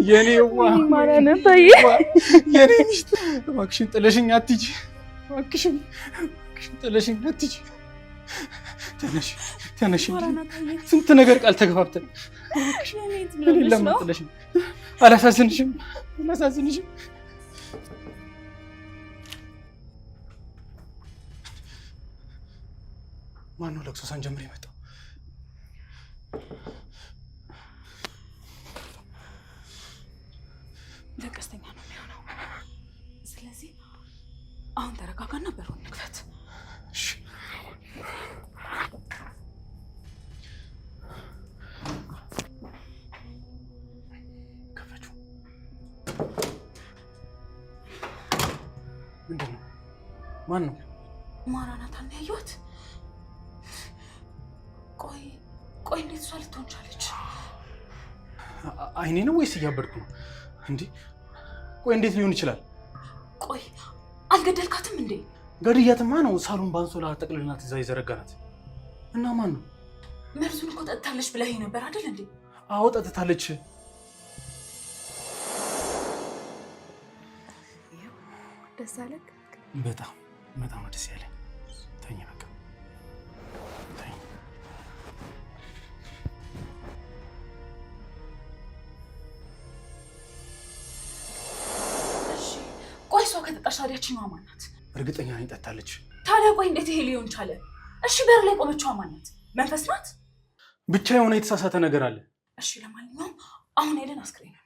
የኔዋ ማራናታ የኔ ሚስት እባክሽን ጥለሽኝ አትሂጂ። እባክሽን ጥለሽኝ አትሂጂ። ተነሽ። ስንት ነገር ቃል ተገባብተን ለምን ጥለሽኝ? አላሳዝንሽም? ማነው ለቅሶ ሳንጀምር የመጣው? ለቀስተኛ ነው የሚሆነው። ስለዚህ አሁን ተረጋጋና በሩን እንክፈት። እሺ። ከፈችው። ምንድን ነው? ማን ነው? ማራናታን ያየኋት። ቆይ እንዴት እሷ ልትሆን ቻለች? አይኔ ነው ወይስ እያበድኩ ነው? እንዴ ቆይ እንዴት ሊሆን ይችላል? ቆይ አልገደልካትም እንዴ? ገድያትማ ነው ሳሎን ባንሶላ ጠቅልልናት እዛ የዘረጋናት። እና ማን ነው? መርዙን እኮ ጠጥታለች ብለኸኝ ነበር አይደል እንዴ? አዎ ጠጥታለች። ደስ አለህ? በጣም ደስ ያለኝ። ተኛ በቃ ተኛ። ቆይ እሷ ከጠጣች ታዲያ ያቺኛዋ ማን ናት? እርግጠኛ ነኝ ጠጥታለች። ታዲያ ቆይ እንዴት ይሄ ሊሆን ቻለ? እሺ በር ላይ ቆመችዋ ማን ናት? መንፈስ ናት? ብቻ የሆነ የተሳሳተ ነገር አለ። እሺ ለማንኛውም አሁን ሄደን አስክሬን ነው።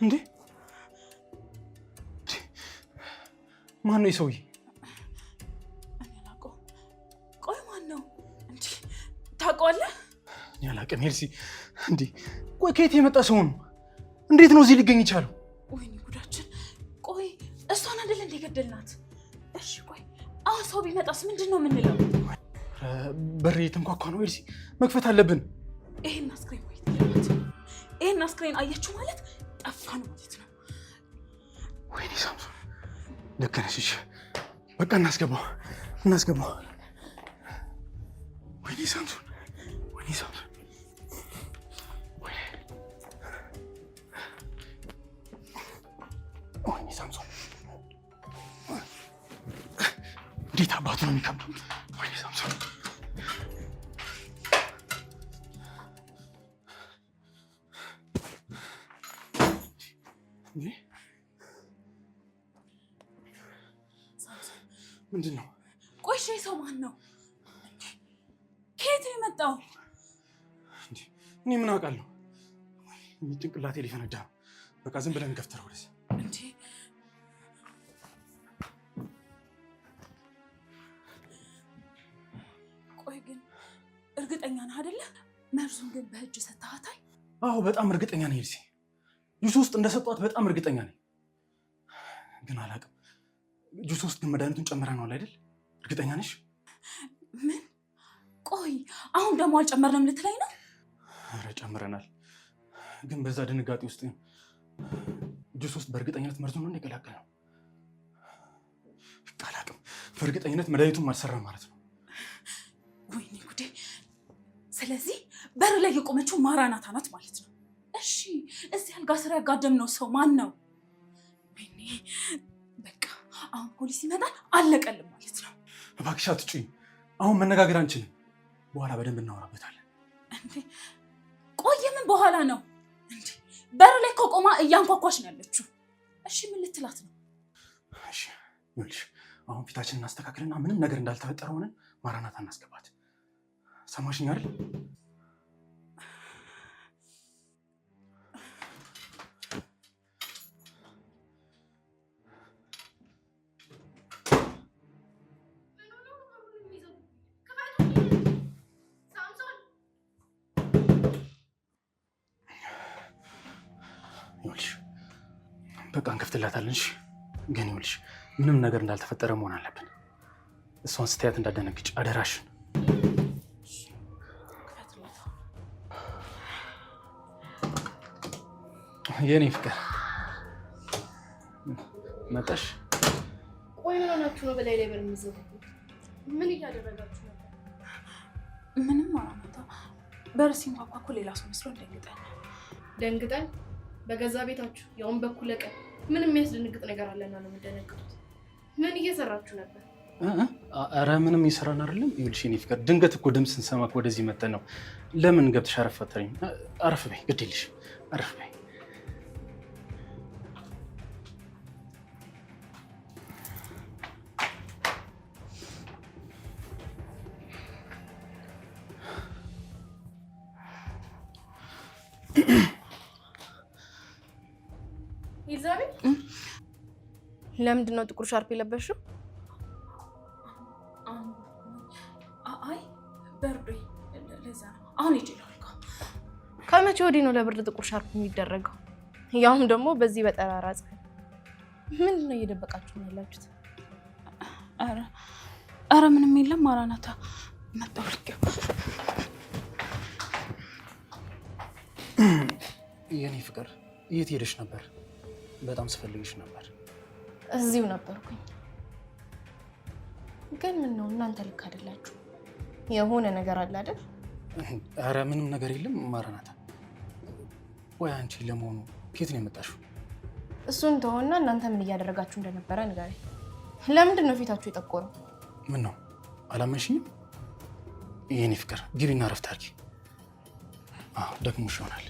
እንዴ ማን ነው ሰውዬ? እኔ አላውቀውም። ቆይ ማን ነው እንዴ? ታውቀዋለህ? እኔ አላውቅም ኤልሲ። እንዴ ቆይ ከየት የመጣ ሰው ነው? እንዴት ነው እዚህ ሊገኝ ይቻለው? ወይኔ ጉዳችን። ቆይ እሷን አይደል እንደ ገደልናት? እሺ ቆይ አሁን ሰው ቢመጣስ ምንድን ነው የምንለው? በር እየተንኳኳ ነው ኤልሲ፣ መክፈት አለብን። ይሄን አስክሬን ወይ ተለማት። ይሄን አስክሬን አየችው ማለት ጠፋን ማለት ነው። ወይኔ ሳምሶን ልክ ነሽ። እሺ በቃ እናስገባው። ወይኔ ሳምሶን እንዴት አባቱ ነው የሚከብደው? ወይኔ ሳምሶን ምንድን ነው? ቆይ ሰው ማን ነው? ከየት ነው የመጣው? እኔ ምን አውቃለሁ? ጭንቅላቴ ሊፈነዳ ነው። በቃ ዝም ብለን እንገፍተረው ወደዚህ። እንዴ ቆይ ግን እርግጠኛ ነህ አይደለ? መርዙን ግን በእጅ ሰጥተሃታል? አዎ በጣም እርግጠኛ ነኝ ኤልሲ። ጁስ ውስጥ እንደሰጧት በጣም እርግጠኛ ነኝ። ግን አላውቅም። ጁስ ውስጥ ግን መድኃኒቱን ጨምረናል አይደል? እርግጠኛ ነሽ? ምን? ቆይ አሁን ደግሞ አልጨመርንም ልትለኝ ነው? ኧረ ጨምረናል። ግን በዛ ድንጋጤ ውስጥ ጁስ ውስጥ በእርግጠኝነት መርዙን ነው የቀላቀልነው። አላውቅም። በእርግጠኝነት መድኃኒቱን አልሰራም ማለት ነው። ወይኔ ጉዴ! ስለዚህ በር ላይ የቆመችው ማራናታ ናት ማለት ነው። እሺ እዚህ አልጋ ስር ያጋደምነው ሰው ማን ነው? ወይኔ በቃ አሁን ፖሊስ ይመጣል አለቀልም ማለት ነው። እባክሽ አትጩኝ። አሁን መነጋገር አንችልም። በኋላ በደንብ እናወራበታለን። እንዴ ቆይ ምን በኋላ ነው እንዴ? በር ላይ ከቆማ እያንኳኳች ነው ያለችው። እሺ ምን ልትላት ነው? እሺ ይኸውልሽ አሁን ፊታችንን እናስተካክልና ምንም ነገር እንዳልተፈጠረ ሆነን ማራናታ እናስገባት። ሰማሽኝ አይደል? በቃ እንከፍትላታለን። እሺ ግን ይኸውልሽ ምንም ነገር እንዳልተፈጠረ መሆን አለብን። እሷን ስትያት እንዳደነግጭ አደራሽን። የኔ ፍቅር መጣሽ? ቆይ ምን ሆናችሁ ነው በላይ ላይ በር የምትዘጉት? ምን እያደረጋችሁ ነው? ምንም ማራናታ በር ሲንኳኳ እኮ ሌላ ሰው መስሎ ደንግጠን በገዛ ቤታችሁ ያውን በኩል ቀን ምን የሚያስደነግጥ ነገር አለና ነው የምትደነግጡት? ምን እየሰራችሁ ነበር? ኧረ ምንም እየሰራን አይደለም። ይኸውልሽ የኔ ፍቅር ድንገት እኮ ድምፅ ስንሰማ እኮ ወደዚህ መተን ነው። ለምን ገብተሽ አረፍ አትበይም? አረፍ በይ፣ ግድ የለሽ አረፍ በይ። ኢዛቤል ለምንድን ነው ጥቁር ሻርፕ የለበሽው? አይ በርዶኝ ለዛ ነው። አሁን ይችላል። ከመቼ ወዲህ ነው ለብርድ ጥቁር ሻርፕ የሚደረገው? ያውም ደግሞ በዚህ በጠራራ ፀሐይ። ምንድን ነው እየደበቃችሁ ነው ያላችሁት? ኧረ ምንም የለም። ማራናታ መጣሁ። የኔ ፍቅር የት ሄደሽ ነበር? በጣም ስፈልግሽ ነበር። እዚሁ ነበርኩኝ። ግን ምን ነው እናንተ ልክ አይደላችሁ። የሆነ ነገር አለ አይደል? ኧረ ምንም ነገር የለም ማራናታ። ወይ አንቺ ለመሆኑ ከየት ነው የመጣሽው? እሱን ተውና እናንተ ምን እያደረጋችሁ እንደነበረ ንገረኝ። ለምንድን ነው ፊታችሁ የጠቆረው? ምን ነው አላመንሽኝም? የኔ ፍቅር ግቢና እረፍት አድርጊ። ደክሞሽ ይሆናል።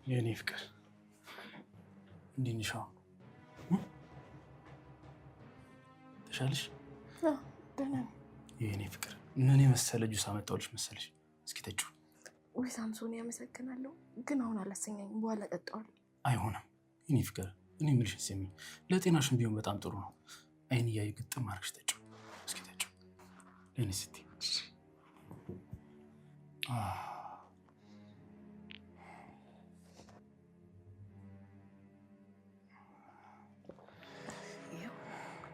የኔ ፍቅር እንዴት ነሽ? ተሻለሽ? ደህና ነኝ። የኔ ፍቅር ምን የመሰለ ጁስ አመጣሁልሽ መሰለሽ። እስኪ ጠጪው። ወይ ሳምሶን ያመሰግናለሁ፣ ግን አሁን አላሰኛኝም። በኋላ እጠጣዋለሁ። አይሆንም የኔ ፍቅር፣ እኔ የምልሽን ስሚ። ለጤናሽም ቢሆን በጣም ጥሩ ነው። አይን እያዩ ግጥም አድርገሽ ጠጪው። እስኪ ጠጪው ለእኔ ስትይ።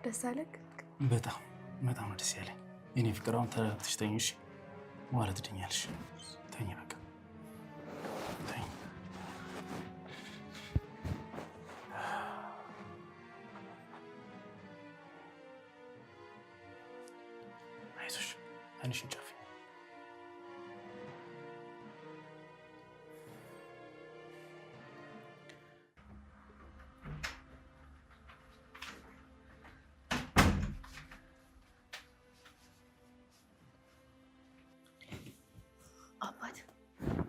ደስ አለህ? በጣም በጣም ነው ደስ ያለኝ የኔ ፍቅር። አሁን ተረጋግተሽ ተኝ እሺ? በኋላ ትድኛለሽ። ተኝ በቃ ተኝ። አይዞሽ፣ አይንሽን ጨፍኝ።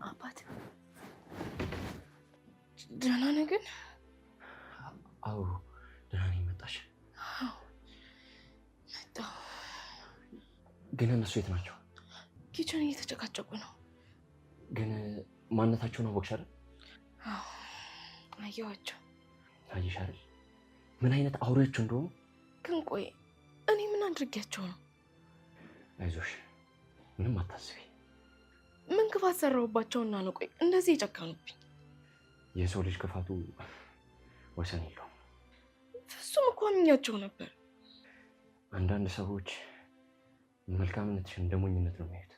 አባት ደህና ነህ ግን? አዎ ደህና ነኝ። መጣሽ? አዎ መጣሁ። ግን እነሱ የት ናቸው? ኪችን እየተጨቃጨቁ ነው። ግን ማንነታቸውን አወቅሽ አይደል? አዎ አየኋቸው። አየሽ አይደል ምን አይነት አውሬዎች እንደሆኑ? ግን ቆይ እኔ ምን አድርጌያቸው ነው? አይዞሽ ምንም አታስቢ። ምን ክፋት ሰራሁባቸውና ነው ቆይ እንደዚህ የጨከኑብኝ? የሰው ልጅ ክፋቱ ወሰን የለውም። ፍጹም እኮ አምኛቸው ነበር። አንዳንድ ሰዎች መልካምነትሽን እንደ ሞኝነት ነው የሚያዩት።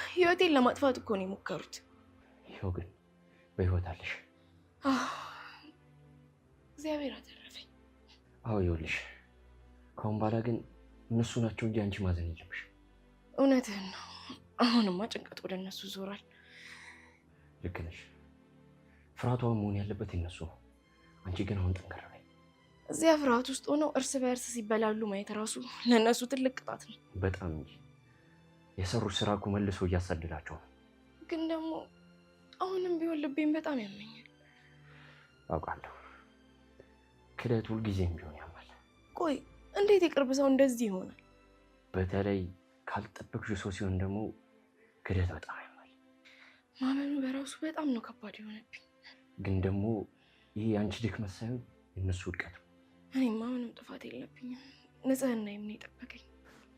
ህይወቴን ለማጥፋት እኮ ነው የሞከሩት። ይኸው ግን በህይወት አለሽ። እግዚአብሔር አተረፈኝ። አዎ ይኸውልሽ፣ ከአሁን በኋላ ግን እነሱ ናቸው እንጂ አንቺ ማዘን የለብሽ። እውነትህን ነው። አሁንማ ጭንቀት ወደ እነሱ ዞሯል። ልክ ነሽ። ፍርሃቷ መሆን ያለበት የነሱ ነው። አንቺ ግን አሁን ጠንከር በይ። እዚያ ፍርሃት ውስጥ ሆነው እርስ በእርስ ሲበላሉ ማየት ራሱ ለእነሱ ትልቅ ቅጣት ነው። በጣም እንጂ የሰሩት ስራ እኮ መልሶ እያሳደዳቸው ነው። ግን ደግሞ አሁንም ቢሆን ልቤን በጣም ያመኛል። አውቃለሁ። ክደት ሁልጊዜም ቢሆን ያማል። ቆይ እንዴት የቅርብ ሰው እንደዚህ ይሆናል? በተለይ ካልጠበቅሽው ሰው ሲሆን ደግሞ ክደት በጣም ያማል። ማመኑ በራሱ በጣም ነው ከባድ የሆነብኝ። ግን ደግሞ ይህ የአንቺ ድክመት ሳይሆን የእነሱ ውድቀት ነው። እኔማ ምንም ጥፋት የለብኝም። ንጽህና የምን የጠበቀኝ።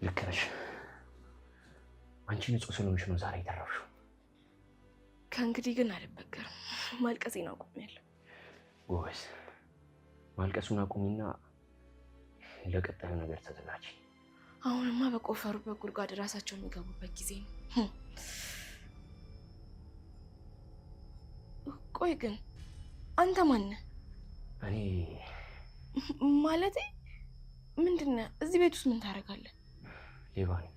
ልክ ነሽ። አንቺ ንጹህ ስለሆንሽ ነው ዛሬ የተረፍሽው። ከእንግዲህ ግን አልበገርም። ማልቀሴን አቁሜያለሁ። ጎበዝ። ማልቀሱን አቁሚና ለቀጣዩ ነገር ተዘጋጅ። አሁንማ በቆፈሩበት ጉድጓድ ራሳቸው የሚገቡበት ጊዜ ነው። ቆይ ግን አንተ ማን ነህ? እኔ ማለቴ ምንድነው? እዚህ ቤት ውስጥ ምን ታደርጋለህ? ሌባ ነኝ።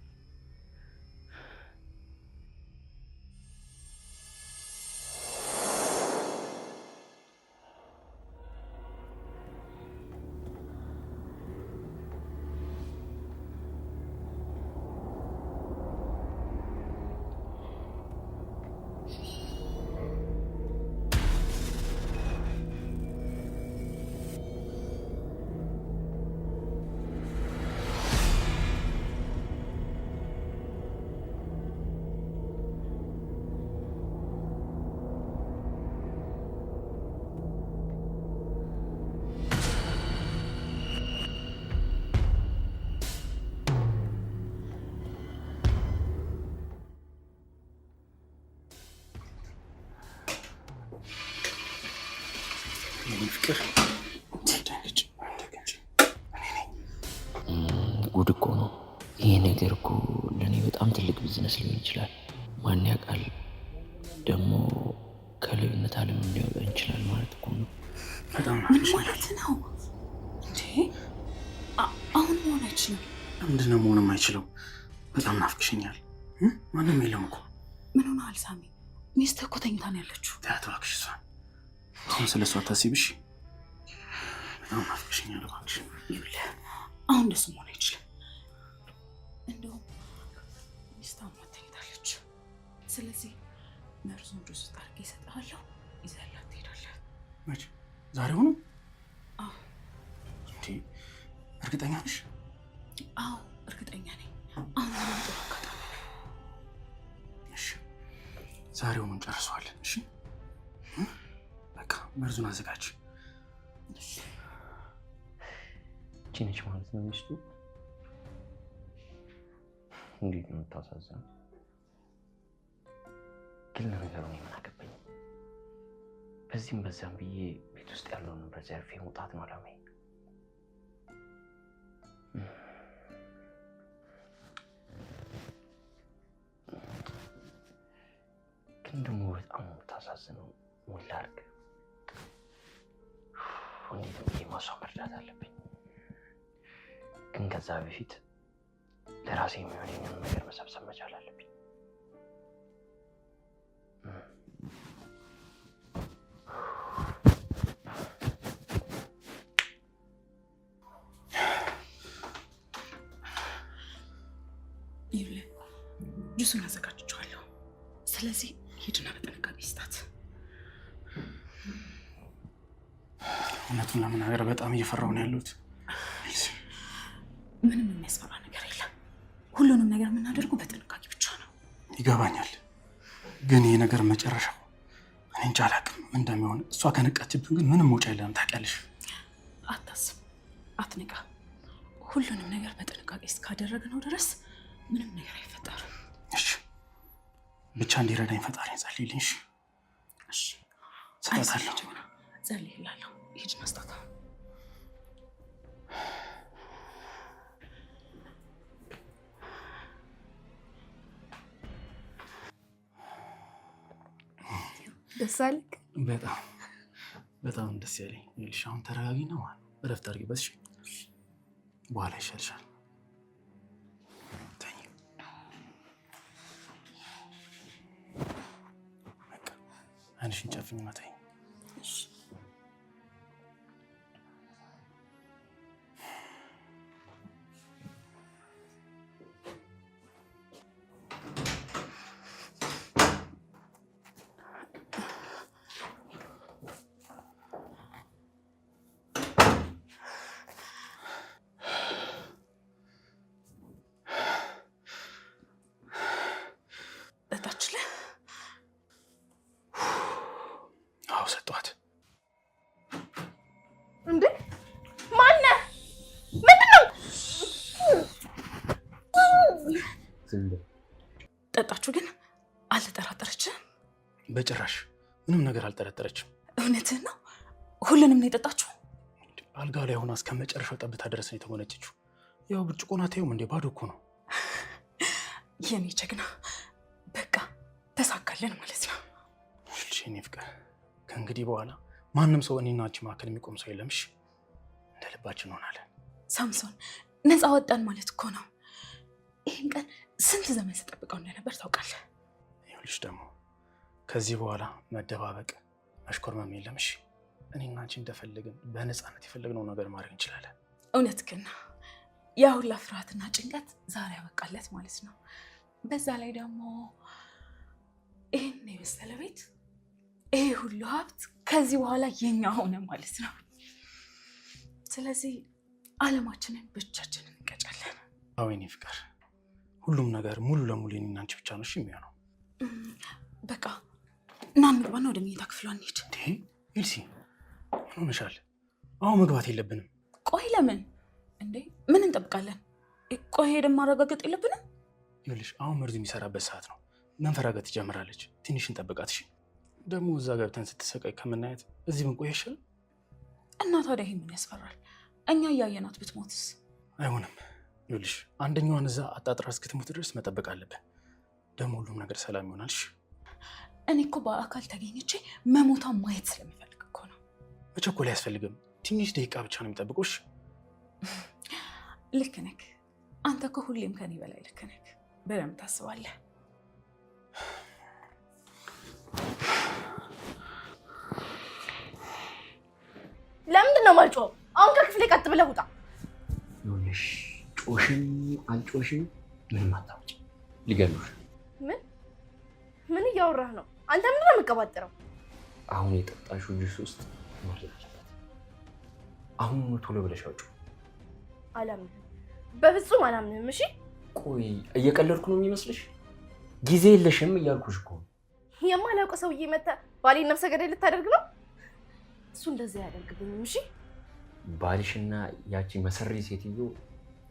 ፍቅር ጉድ እኮ ነው ይሄ ነገር እኮ ለእኔ በጣም ትልቅ ቢዝነስ ሊሆን ይችላል። ማን ያውቃል ደግሞ ከሌብነት ዓለም ሊያወጣ ይችላል ማለት እኮ ነው። በጣም ማለት ነው እንዴ? አሁን መሆን አይችልም። ምንድን ነው መሆን የማይችለው? በጣም ናፍቅሽኛል። ማንም የለም እኮ። ምን ሆነሃል ሳሚ? ሚስትህ እኮ ተኝታ ነው ያለችው። ተያት እባክሽ እሷን። አሁን ስለ እሷ አታስቢሽ። በጣም ናፍቅሽኛል እባክሽ። አሁን እንደሱ መሆን አይችልም። እንደውም ሚስትህ አሟት ተኝታለች። ስለዚህ መርዙን ጁስ ውስጥ አድርጌ እሰጥሃለሁ፣ ይዘህላት ትሄዳለህ። መቼ? ዛሬውኑ? አዎ። እንዴ እርግጠኛ ነሽ? አዎ እርግጠኛ ነኝ። አሁን ምንም ጥሩ አጋጣሚ ነው። እሺ ዛሬውኑ እንጨርሰዋለን። እሺ በቃ መርዙን አዘጋጅ። እሺ ነች ማለት ነው ሚስቱ። እንዴት ነው የምታሳዝነው። ግን ለነገሩ እኔ ምን አገባኝ? በዚህም በዛም ብዬ ቤት ውስጥ ያለውን ንብረት ዘርፌ መውጣት ነው አላማዬ። ግን ደግሞ በጣም የምታሳዝነው ምን ላድርግ? እንዴት ብዬ ማሷን መርዳት አለብኝ። ግን ከዛ በፊት ለራሴ የሚሆነኝን ነገር መሰብሰብ መቻል አለብኝ። ይኸውልህ ጁሱን አዘጋጅቼዋለሁ። ስለዚህ ሂድና በጥንቃቄ ስጣት። እውነቱን ለመናገር በጣም እየፈራሁ ነው ያለሁት። ምንም የሚያስፈራ ነገር የለም። ሁሉንም ነገር የምናደርገው በጥንቃቄ ብቻ ነው። ይገባኛል። ግን ይሄ ነገር መጨረሻው እኔ እንጃ አላውቅም ምን እንደሚሆን። እሷ ከነቃችብን ግን ምንም መውጫ የለም ታውቂያለሽ። አታስብ፣ አትንቃ። ሁሉንም ነገር በጥንቃቄ እስካደረግነው ድረስ ምንም ነገር አይፈጠርም። እሺ ብቻ እንዲረዳኝ ፈጣሪ ጸልይልኝ። እሺ ሰጣታለሁ። ጸልይላለሁ። ሂድና ስጣታ። ደስ አለክ? በጣም ደስ ያለኝ። ይኸውልሽ አሁን ተረጋጊ ነው ማለት ነው። እረፍት አድርጊበት። እሺ በኋላ ይሻልሻል። ተኝ። በቃ አይንሽን ጨፍኝና ተኝ። እሺ ሰጧት። እንዴ ማነህ? ምንድነው? ጠጣችሁ ግን አልተጠራጠረችም? በጭራሽ ምንም ነገር አልጠረጠረችም። እውነትህን ነው? ሁሉንም ነው የጠጣችሁ? አልጋ ላይ ሆና እስከ መጨረሻው ጠብታ ድረስ ነው የተጎነጨችው። ያው ብርጭቆና ታዩም እንዴ ባዶ እኮ ነው። የኔ ጀግና በቃ ተሳካለን ማለት ነው። እሺ የኔ ፍቅር ከእንግዲህ በኋላ ማንም ሰው እኔና አንቺ መካከል የሚቆም ሰው የለም። እሺ እንደ ልባችን እንሆናለን። ሳምሶን ነፃ ወጣን ማለት እኮ ነው። ይህን ቀን ስንት ዘመን ስጠብቀው እንደነበር ታውቃለህ። ይኸውልሽ ደግሞ ከዚህ በኋላ መደባበቅ መሽኮርመም የለም። እሺ እኔና አንቺ እንደፈለግን በነፃነት የፈለግነው ነገር ማድረግ እንችላለን። እውነት ግን ያ ሁላ ፍርሃትና ጭንቀት ዛሬ ያበቃለት ማለት ነው። በዛ ላይ ደግሞ ይህን የመሰለ ቤት ይሄ ሁሉ ሀብት ከዚህ በኋላ የኛ ሆነ ማለት ነው። ስለዚህ ዓለማችንን ብቻችንን እንቀጫለን። አዎ የኔ ፍቅር ሁሉም ነገር ሙሉ ለሙሉ የኔና አንቺ ብቻ ነው የሚሆነው። በቃ እና እንግባና ወደ መኝታ ክፍሏ እንሂድ። እንዴ ኤልሲ ምን ሆነሻል? አሁን መግባት የለብንም። ቆይ ለምን እንዴ? ምን እንጠብቃለን? ቆይ ሄደን ማረጋገጥ የለብንም? ይኸውልሽ አሁን መርዙ የሚሰራበት ሰዓት ነው። መንፈራገጥ ትጀምራለች። ትንሽ እንጠብቃት። እሺ ደግሞ እዛ ገብተን ስትሰቃይ ከምናየት እዚህ ብንቆይ ይሻል። እና ታዲያ ይሄ ምን ያስፈራል? እኛ እያየናት ብትሞትስ? አይሆንም። ይኸውልሽ አንደኛዋን እዛ አጣጥራ እስክትሞት ድረስ መጠበቅ አለብን። ደግሞ ሁሉም ነገር ሰላም ይሆናል። እሺ እኔ እኮ በአካል ተገኝቼ መሞቷን ማየት ስለሚፈልግ እኮ ነው። መቸኮል አያስፈልግም። ትንሽ ደቂቃ ብቻ ነው የሚጠብቀው። እሺ ልክ ነህ። አንተ እኮ ሁሌም ከኔ በላይ ልክ ነህ። በደንብ ታስባለህ። ለምንድን ነው የማልጮኸው? አሁን ከክፍሌ ቀጥ ብለህ ውጣ። ይኸውልሽ ጮሽም አልጮሽም ምንም አታውቂ፣ ሊገሉሽ። ምን እያወራህ ነው? አንተ ምንድን ነው የምትቀባጥረው? አሁን የጠጣሽው ጁስ ውስጥ መርዝ አለበት። አሁን ቶሎ ብለሽ አውጪው። አላምንም፣ በፍጹም አላምንም። እሺ ቆይ እየቀለድኩ ነው የሚመስልሽ? ጊዜ የለሽም እያልኩሽ እኮ። የማላውቀው ሰውዬ መተህ ባሌን ነፍሰ ገዳይ ልታደርግ ነው? እሱ እንደዚህ አያደርግብኝም። እሺ ባልሽና ያቺ መሰሪ ሴትዮ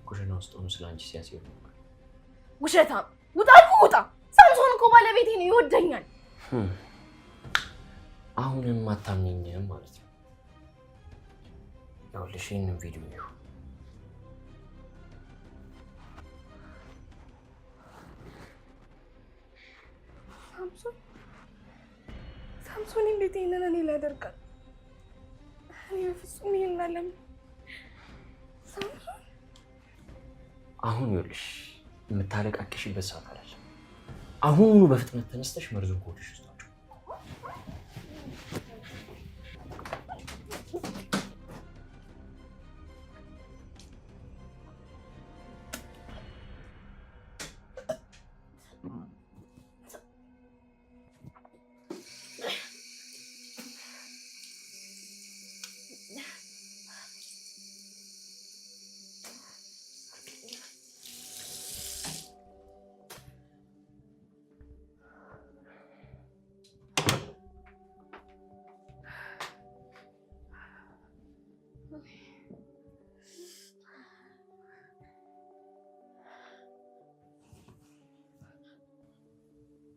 ኩሽና ውስጥ ሆኖ ስለአንቺ ሲያስቡ ነበር። ውሸታም! ውጣ አልኩህ፣ ውጣ! ሳምሶን እኮ ባለቤቴ ነው፣ ይወደኛል። አሁንም አታምኚኝም ማለት ነው። ይኸውልሽ ይህንን ቪዲዮ ይሁ ሳምሶን እንዴት ይሄንን እኔ ላይ ያደርጋል? እኔ በፍጹም ይሄን አለም። ሳምሶን አሁን ይኸውልሽ የምታለቃቅሽበት ሰዓት አይደለም። አሁን በፍጥነት ተነስተሽ መርዙን ከሆድሽ ውስጥ አውጪው።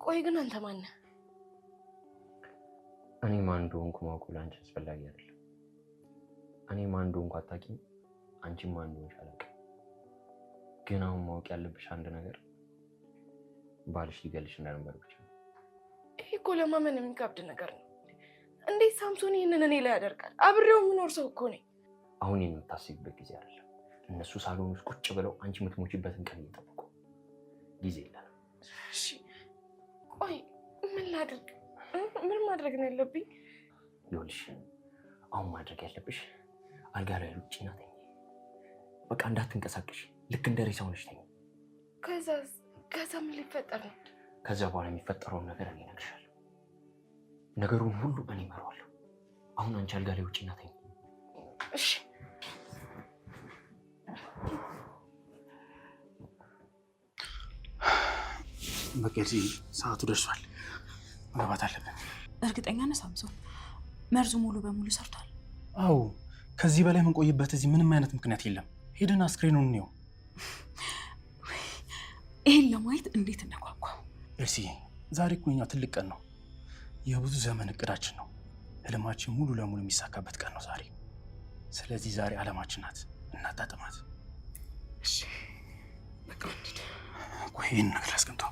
ቆይ ግን አንተ ማን ነህ? እኔ ማን እንደሆንኩ ማወቁ ለአንቺ አስፈላጊ አይደለም። እኔ ማን እንደሆንኩ አታውቂም፣ አንቺም ማን እንደሆንሽ አላውቅም። ግን አሁን ማወቅ ያለብሽ አንድ ነገር ባልሽ ሊገልሽ እንደነበር ብቻ ነው። ይሄ እኮ ለማመን የሚከብድ ነገር ነው። እንዴት ሳምሶን ይህንን እኔ ላይ ያደርጋል? አብሬው የምኖር ሰው እኮ ነኝ። አሁን የምታስቢበት ጊዜ አይደለም። እነሱ ሳሎን ውስጥ ቁጭ ብለው አንቺ የምትሞቺበትን ቀን እየጠበቁ ጊዜ የለንም። እሺ ቆይ ምን ላድርግ? ምን ማድረግ ነው ያለብኝ? ይኸውልሽ አሁን ማድረግ ያለብሽ አልጋ ላይ ቁጭና ተኝ። በቃ እንዳትንቀሳቀሽ፣ ልክ እንደ ሬሳ ሆነሽ ተኝ። ከዛ ምን ሊፈጠር ነው? ከዛ በኋላ የሚፈጠረውን ነገር እኔ እነግርሻለሁ። ነገሩን ሁሉ እኔ እመራዋለሁ። አሁን አንቺ አልጋ ላይ ቁጭና ተኝ። እሺ በቃ ሰዓቱ ደርሷል፣ መግባት አለብን። እርግጠኛ ነህ ሳምሶን መርዙ ሙሉ በሙሉ ሰርቷል? አዎ ከዚህ በላይ የምንቆይበት እዚህ ምንም አይነት ምክንያት የለም። ሄደን አስክሬኑን እንየው። ይሄን ለማየት እንዴት እንደጓጓ። ኤልሲ ዛሬ እኮ እኛ ትልቅ ቀን ነው። የብዙ ዘመን እቅዳችን ነው። ህልማችን ሙሉ ለሙሉ የሚሳካበት ቀን ነው ዛሬ። ስለዚህ ዛሬ ዓለማችን ናት፣ እናጣጥማት። እሺ በቃ እንሂድ። ቆይ ይህን ነገር አስቀምጠው።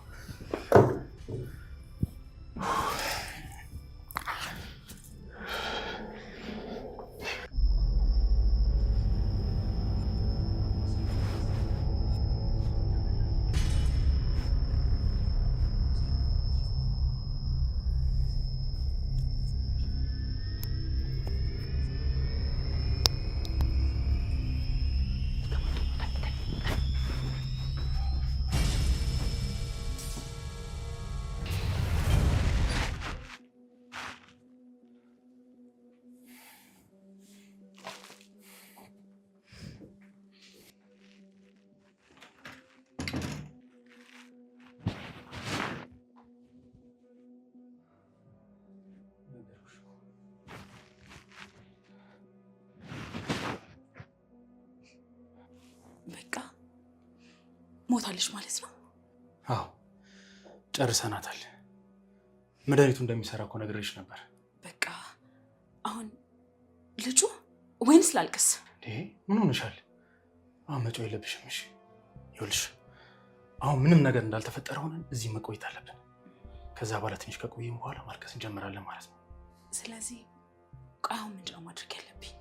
በቃ ሞታለች ማለት ነው? አዎ ጨርሰናታል። መድኃኒቱ እንደሚሰራ እኮ ነግሬሽ ነበር። በቃ አሁን ልጁ ወይንስ ላልቅስ? ምን ሆነሻል? አሁን መጮህ የለብሽም እሺ? ይኸውልሽ አሁን ምንም ነገር እንዳልተፈጠረ ሆነን እዚህ መቆየት አለብን። ከዛ በኋላ ትንሽ ከቆየም በኋላ ማልቀስ እንጀምራለን ማለት ነው። ስለዚህ አሁን ምንድን ነው ማድረግ ያለብኝ?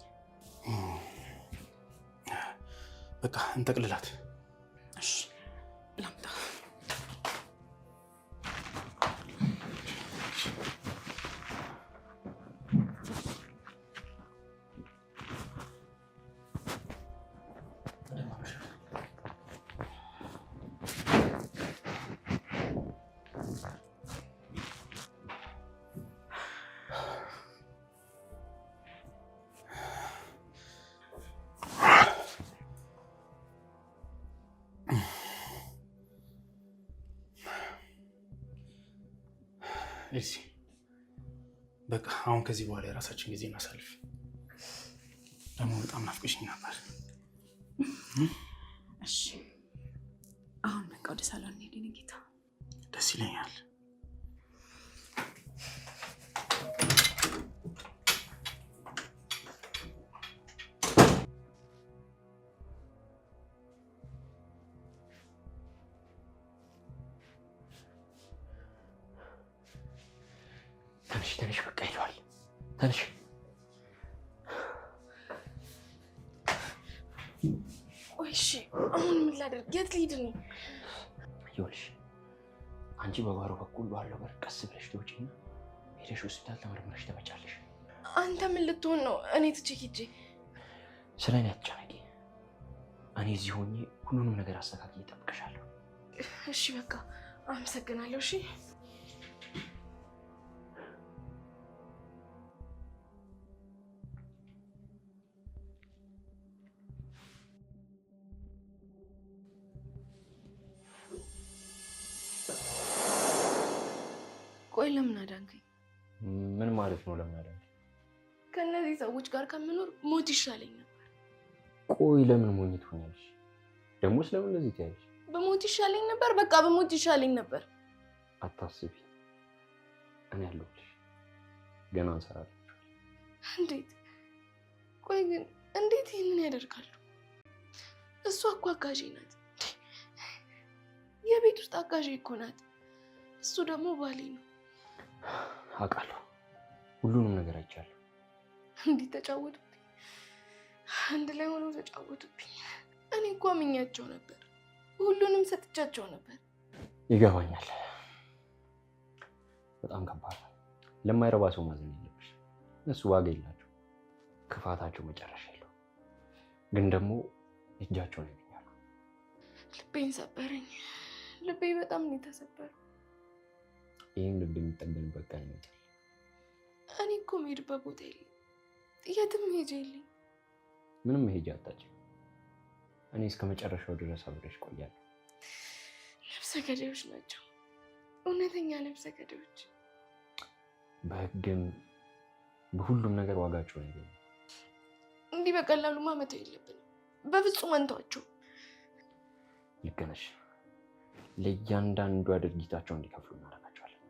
በቃ እንጠቅልላት። እሺ ላምጣ። ኤልሲ በቃ አሁን ከዚህ በኋላ የራሳችን ጊዜ እናሳልፍ። ደግሞ በጣም ናፍቀሽኝ ነበር። እሺ አሁን በቃ ወደ ሳሎን እንሂድ። የኔ ጌታ ደስ ይለኛል። ትንሽ በቃ ይለዋል። ትንሽ ቆይ እሺ አሁን ምን ላደርግ? የት ልሂድ ነው? ይኸውልሽ አንቺ በጓሮ በኩል ባለው በር ቀስ ብለሽ ትወጪና ሄደሽ ሆስፒታል ተመርምረሽ ትመጫለሽ። አንተ ምን ልትሆን ነው? እኔ ትቼ ሂጄ? ስለ እኔ አትጨነቂ። እኔ እዚህ ሆኜ ሁሉንም ነገር አስተካክዬ እጠብቅሻለሁ። እሺ በቃ አመሰግናለሁ። እሺ ቆይ ለምን አዳንከኝ? ምን ማለት ነው ለምን አዳንከኝ? ከእነዚህ ሰዎች ጋር ከምኖር ሞት ይሻለኝ ነበር። ቆይ ለምን ሞኝት ሆኛለሽ? ደግሞ ስለምን እንደዚህ ትያለሽ? በሞት ይሻለኝ ነበር። በቃ በሞት ይሻለኝ ነበር። አታስቢ፣ እኔ አለሁልሽ። ገና እንሰራለን። እንዴት? ቆይ ግን እንዴት ይህንን ያደርጋሉ? እሷ እኮ አጋዤ ናት። የቤት ውስጥ አጋዤ እኮ ናት። እሱ ደግሞ ባሌ ነው። አውቃለሁ፣ ሁሉንም ነገር አይቻለሁ። እንዲህ ተጫወቱብኝ፣ አንድ ላይ ሆነው ተጫወቱብኝ። እኔ እኮ አምኛቸው ነበር፣ ሁሉንም ሰጥቻቸው ነበር። ይገባኛል፣ በጣም ከባድ ነው። ለማይረባ ሰው ማዘን የለብሽ። እነሱ ዋጋ የላቸው፣ ክፋታቸው መጨረሻ የለው። ግን ደግሞ እጃቸውን ያገኛሉ። ልቤን ሰበረኝ። ልቤ በጣም ነው የተሰበረው። ይህም ልብ የሚጠገንበት ቀን ይመጣል። እኔ እኮ የምሄድበት ቦታ የለም፣ የትም መሄጃ የለኝ። ምንም መሄጃ አታጭም። እኔ እስከ መጨረሻው ድረስ አብሬሽ እቆያለሁ። ነፍሰ ገዳዮች ናቸው፣ እውነተኛ ነፍሰ ገዳዮች። በህግም በሁሉም ነገር ዋጋቸውን ያገኙ። እንዲህ በቀላሉ ማመተው የለብንም። በፍጹም አንተዋቸው። ልክ ነሽ። ለእያንዳንዷ ድርጊታቸው እንዲከፍሉ እናደርጋቸዋለን።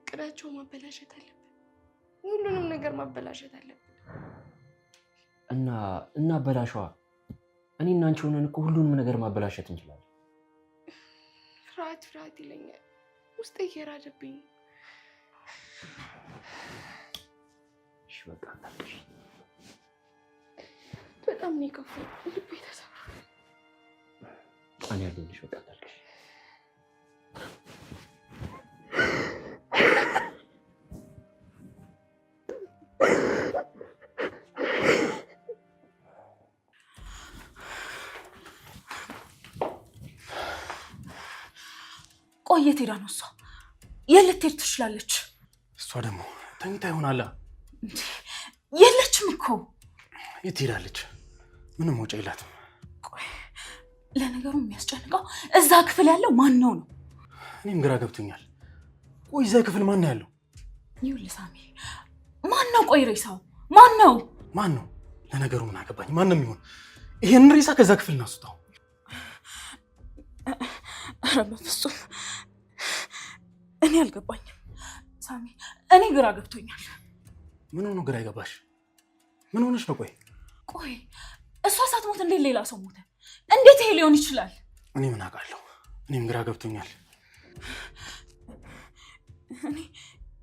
እቅዳቸው ማበላሸት አለብን። ሁሉንም ነገር ማበላሸት አለብን። እና በላሽዋ እኔ እና አንቺ ሆነን እኮ ሁሉንም ነገር ማበላሸት እንችላለን። ፍርሃት ይለኛል። ውስጤ እየራደብኝ። እሺ በቃ ታልሽ። በጣም ነው የከፋኝ። ልቤ ተሰብሯል። እኔ ያለሁልሽ በቃ ታልሽ። ቆየት ሄዳ ነው እሷ? የት ልትሄድ ትችላለች? እሷ ደግሞ ተኝታ ይሆናላ። የለችም እኮ። የት ሄዳለች? ምንም ወጪ የላትም። ቆይ ለነገሩ የሚያስጨንቀው እዛ ክፍል ያለው ማን ነው? እኔም ግራ ገብቶኛል። ቆይ እዛ ክፍል ማን ነው ያለው? ይኸውልህ ሳሚ፣ ማን ነው? ቆይ ሬሳው ማን ነው? ማን ነው? ለነገሩ ምን አገባኝ? ማንም ይሁን ይሄን ሬሳ ከዛ ክፍል እናስወጣው። ኧረ በፍፁም እኔ አልገባኝም ሳሚ፣ እኔ ግራ ገብቶኛል። ምን ሆኖ ግራ ይገባሽ? ምን ሆነሽ ነው? ቆይ እሷ ሳትሞት እንዴት ሌላ ሰው ሞተ? እንዴት ይሄ ሊሆን ይችላል? እኔ ምን አውቃለሁ? እኔም ግራ ገብቶኛል።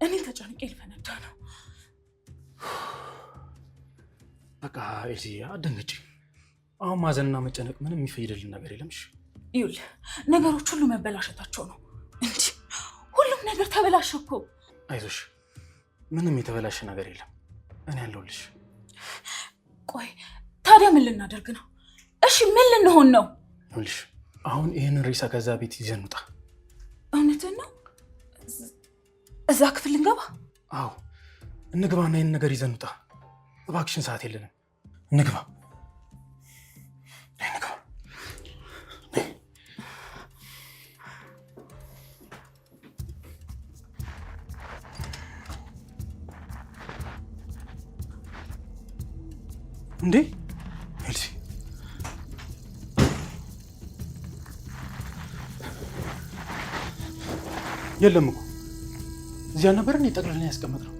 እኔ ተጨንቄ ልፈነዳ ነው። በቃ ኤልሲ አትደንግጪ። አሁን ማዘንና መጨነቅ ምንም የሚፈይድልን ነገር የለምሽ። ይኸውልህ ነገሮች ሁሉ መበላሸታቸው ነው እንጂ ሁሉም ነገር ተበላሸ እኮ። አይዞሽ፣ ምንም የተበላሸ ነገር የለም። እኔ ያለሁልሽ። ቆይ ታዲያ ምን ልናደርግ ነው? እሺ ምን ልንሆን ነው? ይኸውልሽ አሁን ይህንን ሬሳ ከዛ ቤት ይዘን እንውጣ። እውነትን ነው? እዛ ክፍል እንገባ? አዎ እንግባና ይህን ነገር ይዘን እንውጣ። እባክሽን፣ ሰዓት የለንም። እንግባ። እንዴ ኤልሲ፣ የለም እኮ እዚያ ነበርን ጠቅልለን ያስቀመጥነው።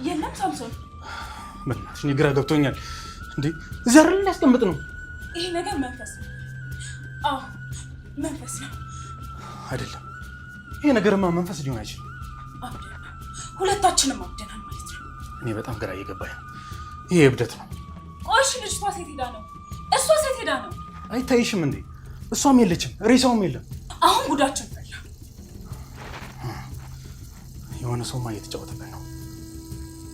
የለም ሳምሶን፣ በእናትሽ እኔ ግራ ገብቶኛል። እንዴ እዚያ አይደል ያስቀመጥነው? ይሄ ነገር መንፈስ ነው። አዎ መንፈስ ነው። አይደለም፣ ይሄ ነገርማ መንፈስ ሊሆን አይችልም። አብደናል፣ ሁለታችንም አብደናል ማለት ነው። እኔ በጣም ግራ እየገባኝ ነው። ይሄ እብደት ነው። ቆይሽ ልጅቷ ሴት ሄዳ ነው? እሷ ሴት ሄዳ ነው? አይታይሽም እንዴ? እሷም የለችም፣ ሬሳውም የለም። አሁን ጉዳችን ፈላ። የሆነ ሰውማ እየተጫወተበት ነው።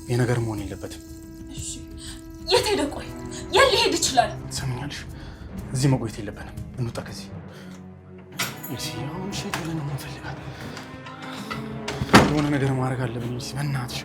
ይሄ ነገር መሆን የለበትም። እሺ የት ሄደ? ቆይ የት ሊሄድ ይችላል? ትሰምኛለሽ? እዚህ መቆየት የለብንም። እንውጣ ከዚህ። ኤልሲ አሁን ሼት ብለን ነው የምንፈልጋት። የሆነ ነገር ማድረግ አለብን ኤልሲ፣ በእናትሽ